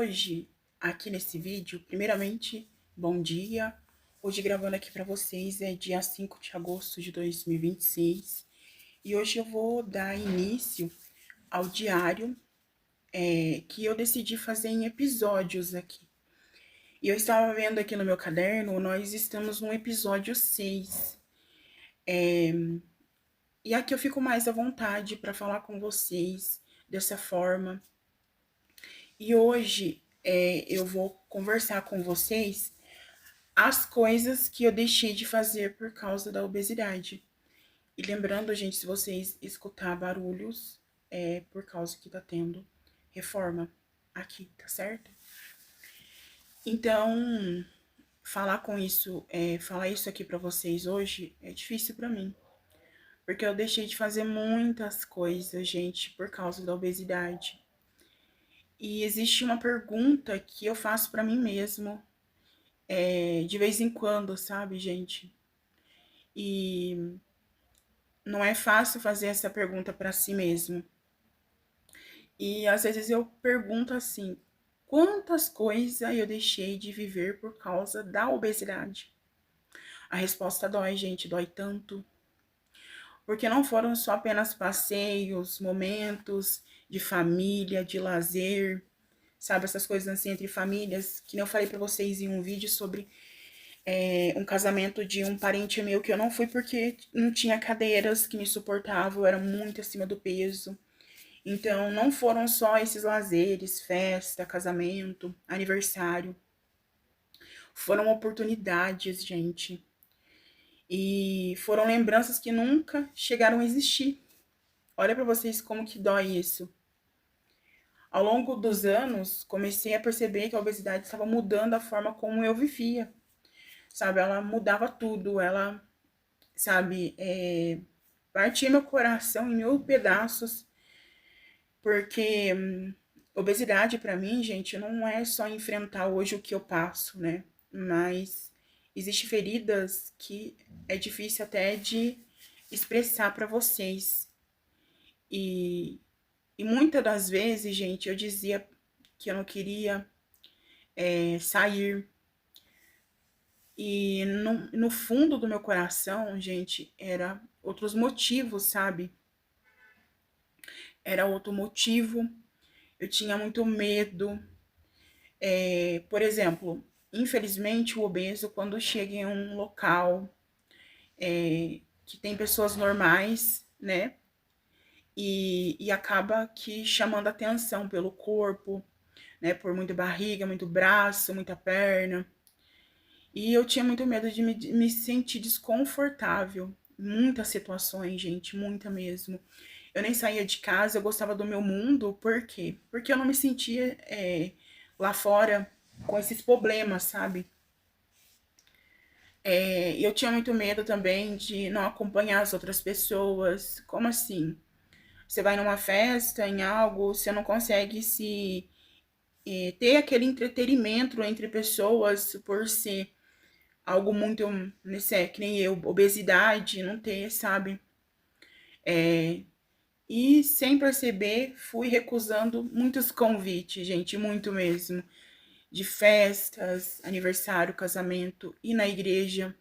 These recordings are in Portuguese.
hoje, aqui nesse vídeo, primeiramente, bom dia. Hoje gravando aqui pra vocês é dia 5 de agosto de 2026. E hoje eu vou dar início ao diário que eu decidi fazer em episódios aqui. E eu estava vendo aqui no meu caderno, nós estamos no episódio 6. E aqui eu fico mais à vontade para falar com vocês dessa forma. E hoje eu vou conversar com vocês as coisas que eu deixei de fazer por causa da obesidade. E lembrando, gente, se vocês escutar barulhos, é por causa que tá tendo reforma aqui, tá certo? Então, falar isso aqui pra vocês hoje é difícil pra mim. Porque eu deixei de fazer muitas coisas, gente, por causa da obesidade. E existe uma pergunta que eu faço pra mim mesmo, de vez em quando, sabe, gente? E não é fácil fazer essa pergunta pra si mesmo. E às vezes eu pergunto assim: quantas coisas eu deixei de viver por causa da obesidade? A resposta dói, gente, dói tanto. Porque não foram só apenas passeios, momentos de família, de lazer, sabe, essas coisas assim entre famílias, que nem eu falei pra vocês em um vídeo sobre um casamento de um parente meu que eu não fui porque não tinha cadeiras que me suportavam, eu era muito acima do peso. Então, não foram só esses lazeres, festa, casamento, aniversário. Foram oportunidades, gente. E foram lembranças que nunca chegaram a existir. Olha pra vocês como que dói isso. Ao longo dos anos, comecei a perceber que a obesidade estava mudando a forma como eu vivia. Sabe, ela mudava tudo, ela, sabe, partia meu coração em mil pedaços, porque obesidade pra mim, gente, não é só enfrentar hoje o que eu passo, né? Mas existem feridas que é difícil até de expressar pra vocês. E, e muitas das vezes, gente, eu dizia que eu não queria sair. E no fundo do meu coração, gente, era outros motivos, sabe? Era outro motivo. Eu tinha muito medo. Por exemplo, infelizmente, o obeso, quando chega em um local que tem pessoas normais, né? E acaba que chamando atenção pelo corpo, né? Por muita barriga, muito braço, muita perna. E eu tinha muito medo de me sentir desconfortável. Muitas situações, gente, muita mesmo. Eu nem saía de casa, eu gostava do meu mundo, por quê? Porque eu não me sentia lá fora com esses problemas, sabe? Eu tinha muito medo também de não acompanhar as outras pessoas. Como assim? Você vai numa festa, em algo, você não consegue se ter aquele entretenimento entre pessoas por ser algo muito, né, que nem eu, obesidade, não ter, sabe? E sem perceber, fui recusando muitos convites, gente, muito mesmo, de festas, aniversário, casamento e na igreja.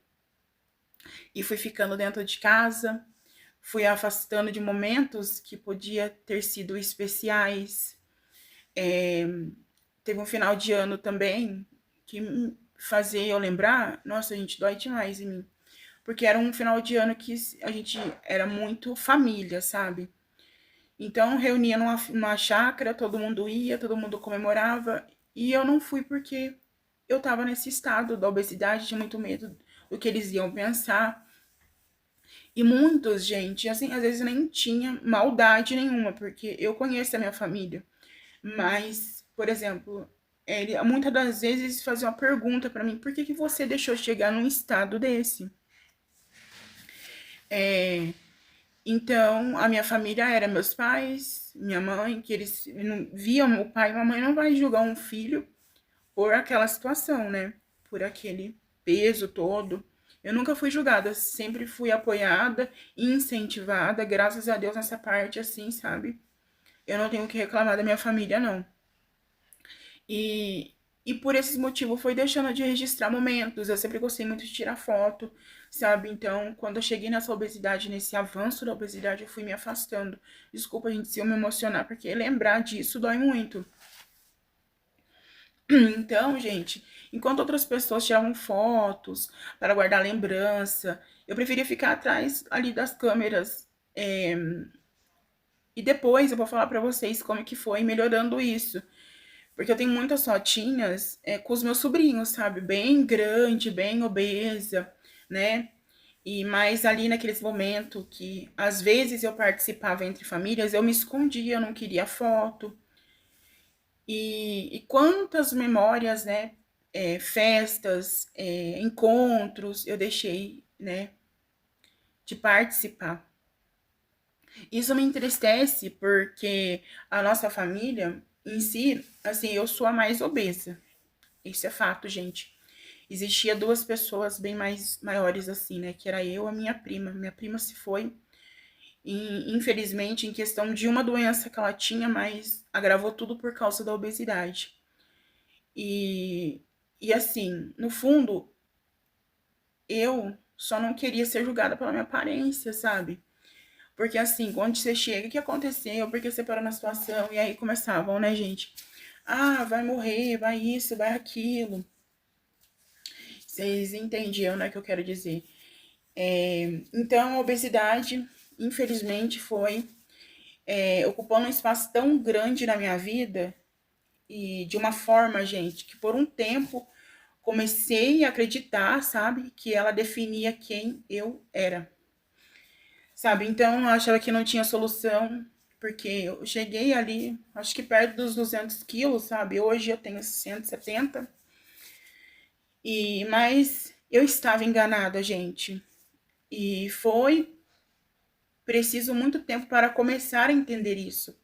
E fui ficando dentro de casa, fui afastando de momentos que podia ter sido especiais. Teve um final de ano também que fazia eu lembrar, nossa, gente, dói demais em mim. Porque era um final de ano que a gente era muito família, sabe? Então reunia numa chácara, todo mundo ia, todo mundo comemorava. E eu não fui porque eu tava nesse estado da obesidade, tinha muito medo do que eles iam pensar. E muitos, gente, assim, às vezes nem tinha maldade nenhuma, porque eu conheço a minha família. Mas, por exemplo, ele muitas das vezes fazia uma pergunta pra mim: por que que você deixou chegar num estado desse? Então, a minha família era meus pais, minha mãe, que eles não viam o pai e a mãe não vai julgar um filho por aquela situação, né? Por aquele peso todo. Eu nunca fui julgada, sempre fui apoiada e incentivada, graças a Deus nessa parte assim, sabe? Eu não tenho o que reclamar da minha família, não. E, e por esses motivos foi deixando de registrar momentos. Eu sempre gostei muito de tirar foto, sabe? Então, quando eu cheguei nessa obesidade, nesse avanço da obesidade, eu fui me afastando. Desculpa, gente, se eu me emocionar, porque lembrar disso dói muito. Então, gente, enquanto outras pessoas tiravam fotos para guardar lembrança, eu preferia ficar atrás ali das câmeras. É, e depois eu vou falar para vocês como que foi melhorando isso. Porque eu tenho muitas fotinhas com os meus sobrinhos, sabe? Bem grande, bem obesa, né? E mais ali naqueles momentos que às vezes eu participava entre famílias, eu me escondia, eu não queria foto. E quantas memórias, né? Festas, encontros, eu deixei, né? De participar. Isso me entristece porque a nossa família em si, assim, eu sou a mais obesa. Isso é fato, gente. Existia duas pessoas bem mais maiores assim, né? Que era eu e a minha prima. Minha prima se foi, e, infelizmente, em questão de uma doença que ela tinha, mas agravou tudo por causa da obesidade. E, e assim, no fundo, eu só não queria ser julgada pela minha aparência, sabe? Porque assim, quando você chega, o que aconteceu? Por que você parou na situação? E aí começavam, né, gente? Ah, vai morrer, vai isso, vai aquilo. Vocês entendiam, né, o que eu quero dizer? Então, a obesidade, infelizmente, foi ocupando um espaço tão grande na minha vida e de uma forma, gente, que por um tempo comecei a acreditar, sabe, que ela definia quem eu era, sabe? Então, eu achava que não tinha solução, porque eu cheguei ali, acho que perto dos 200 quilos, sabe? Hoje eu tenho 170, mas eu estava enganada, gente. E foi preciso muito tempo para começar a entender isso,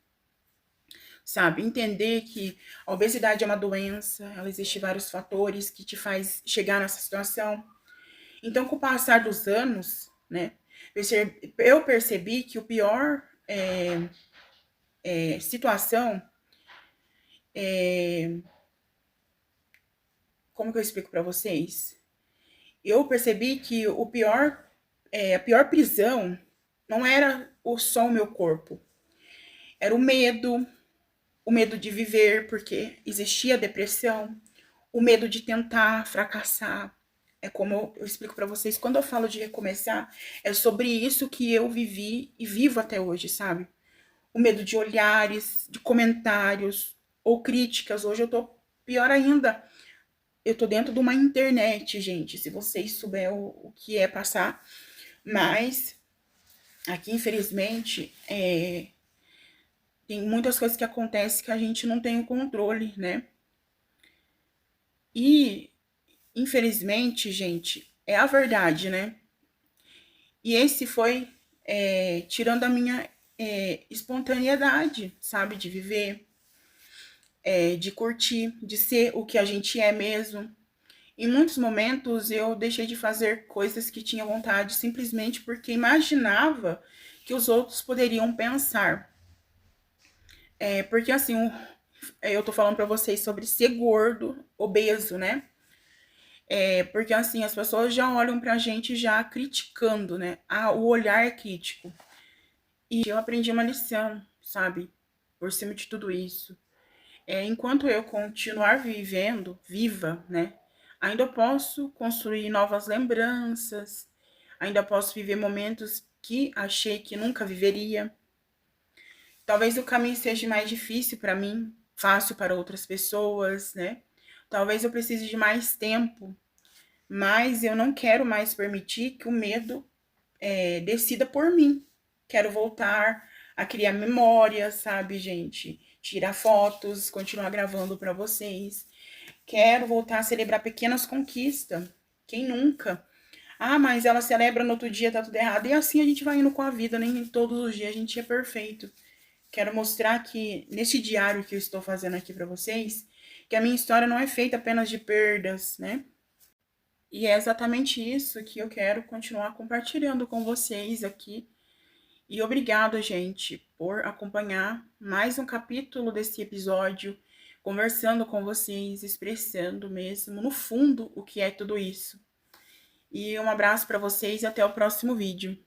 sabe? Entender que a obesidade é uma doença, ela existe vários fatores que te faz chegar nessa situação. Então, com o passar dos anos, né, eu percebi que o pior situação, como que eu explico para vocês? Eu percebi que a pior prisão não era só o meu corpo, era o medo de viver, porque existia depressão, o medo de tentar fracassar. É como eu explico para vocês, quando eu falo de recomeçar, é sobre isso que eu vivi e vivo até hoje, sabe? O medo de olhares, de comentários ou críticas. Hoje eu tô pior ainda. Eu tô dentro de uma internet, gente, se vocês souberem o que é passar. Mas aqui, infelizmente, tem muitas coisas que acontecem que a gente não tem o controle, né? E, infelizmente, gente, é a verdade, né? E esse foi tirando a minha espontaneidade, sabe? De viver, de curtir, de ser o que a gente é mesmo. Em muitos momentos eu deixei de fazer coisas que tinha vontade simplesmente porque imaginava que os outros poderiam pensar. Porque assim, eu tô falando pra vocês sobre ser gordo, obeso, né? Porque assim, as pessoas já olham pra gente já criticando, né? Ah, o olhar é crítico. E eu aprendi uma lição, sabe? Por cima de tudo isso. Enquanto eu continuar vivendo, viva, né? Ainda posso construir novas lembranças, ainda posso viver momentos que achei que nunca viveria. Talvez o caminho seja mais difícil para mim, fácil para outras pessoas, né? Talvez eu precise de mais tempo, mas eu não quero mais permitir que o medo decida por mim. Quero voltar a criar memórias, sabe, gente? Tirar fotos, continuar gravando para vocês. Quero voltar a celebrar pequenas conquistas. Quem nunca? Ah, mas ela celebra no outro dia, tá tudo errado. E assim a gente vai indo com a vida, nem todos os dias a gente é perfeito. Quero mostrar que nesse diário que eu estou fazendo aqui para vocês, que a minha história não é feita apenas de perdas, né? E é exatamente isso que eu quero continuar compartilhando com vocês aqui. E obrigado, gente, por acompanhar mais um capítulo desse episódio. conversando com vocês, expressando mesmo, no fundo, o que é tudo isso. E um abraço para vocês e até o próximo vídeo.